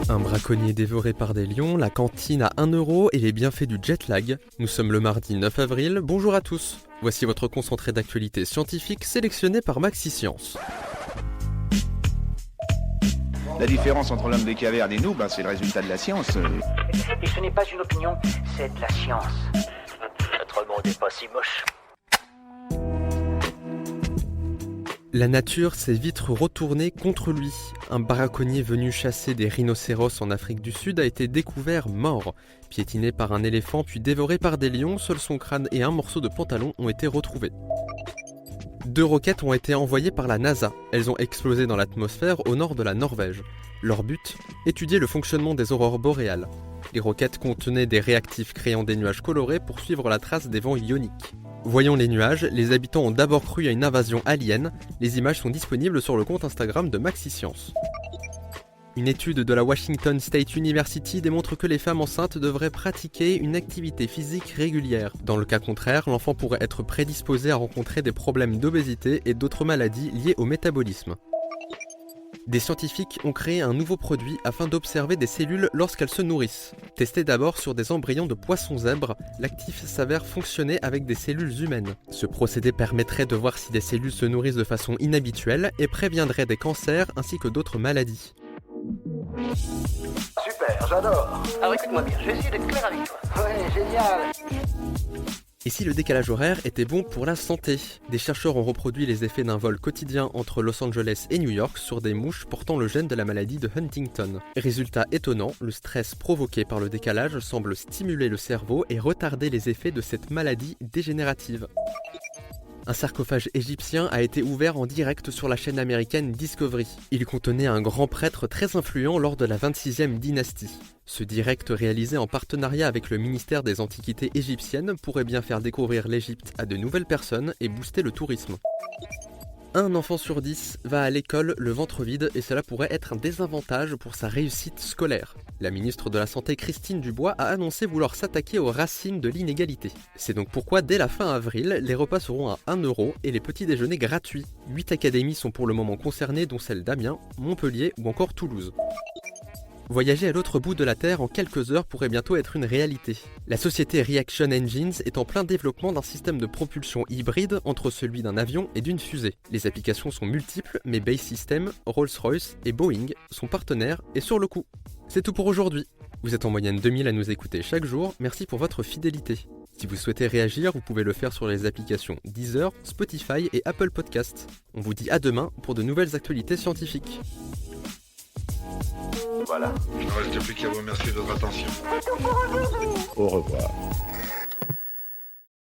Un braconnier dévoré par des lions, la cantine à 1 euro et les bienfaits du jet lag. Nous sommes le mardi 9 avril, bonjour à tous. Voici votre concentré d'actualité scientifique sélectionné par Maxi Science. La différence entre l'homme des cavernes et nous, c'est le résultat de la science. Et ce n'est pas une opinion, c'est de la science. Notre monde n'est pas si moche. La nature s'est vite retournée contre lui. Un braconnier venu chasser des rhinocéros en Afrique du Sud a été découvert mort. Piétiné par un éléphant puis dévoré par des lions, seul son crâne et un morceau de pantalon ont été retrouvés. 2 roquettes ont été envoyées par la NASA. Elles ont explosé dans l'atmosphère au nord de la Norvège. Leur but ? Étudier le fonctionnement des aurores boréales. Les roquettes contenaient des réactifs créant des nuages colorés pour suivre la trace des vents ioniques. Voyant les nuages, les habitants ont d'abord cru à une invasion alien. Les images sont disponibles sur le compte Instagram de Maxi Science. Une étude de la Washington State University démontre que les femmes enceintes devraient pratiquer une activité physique régulière. Dans le cas contraire, l'enfant pourrait être prédisposé à rencontrer des problèmes d'obésité et d'autres maladies liées au métabolisme. Des scientifiques ont créé un nouveau produit afin d'observer des cellules lorsqu'elles se nourrissent. Testé d'abord sur des embryons de poissons zèbres, l'actif s'avère fonctionner avec des cellules humaines. Ce procédé permettrait de voir si des cellules se nourrissent de façon inhabituelle et préviendrait des cancers ainsi que d'autres maladies. Super, j'adore. Alors écoute-moi bien, je vais essayer d'être clair avec toi. Ouais, génial. Et si le décalage horaire était bon pour la santé ? Des chercheurs ont reproduit les effets d'un vol quotidien entre Los Angeles et New York sur des mouches portant le gène de la maladie de Huntington. Résultat étonnant, le stress provoqué par le décalage semble stimuler le cerveau et retarder les effets de cette maladie dégénérative. Un sarcophage égyptien a été ouvert en direct sur la chaîne américaine Discovery. Il contenait un grand prêtre très influent lors de la 26e dynastie. Ce direct réalisé en partenariat avec le ministère des Antiquités égyptiennes pourrait bien faire découvrir l'Égypte à de nouvelles personnes et booster le tourisme. Un enfant sur 10 va à l'école le ventre vide et cela pourrait être un désavantage pour sa réussite scolaire. La ministre de la Santé Christine Dubois a annoncé vouloir s'attaquer aux racines de l'inégalité. C'est donc pourquoi dès la fin avril, les repas seront à 1 euro et les petits déjeuners gratuits. 8 académies sont pour le moment concernées dont celle d'Amiens, Montpellier ou encore Toulouse. Voyager à l'autre bout de la Terre en quelques heures pourrait bientôt être une réalité. La société Reaction Engines est en plein développement d'un système de propulsion hybride entre celui d'un avion et d'une fusée. Les applications sont multiples, mais Base System, Rolls-Royce et Boeing sont partenaires et sur le coup. C'est tout pour aujourd'hui. Vous êtes en moyenne 2000 à nous écouter chaque jour, merci pour votre fidélité. Si vous souhaitez réagir, vous pouvez le faire sur les applications Deezer, Spotify et Apple Podcasts. On vous dit à demain pour de nouvelles actualités scientifiques. Voilà. Il ne reste plus qu'à vous remercier de votre attention. Au revoir.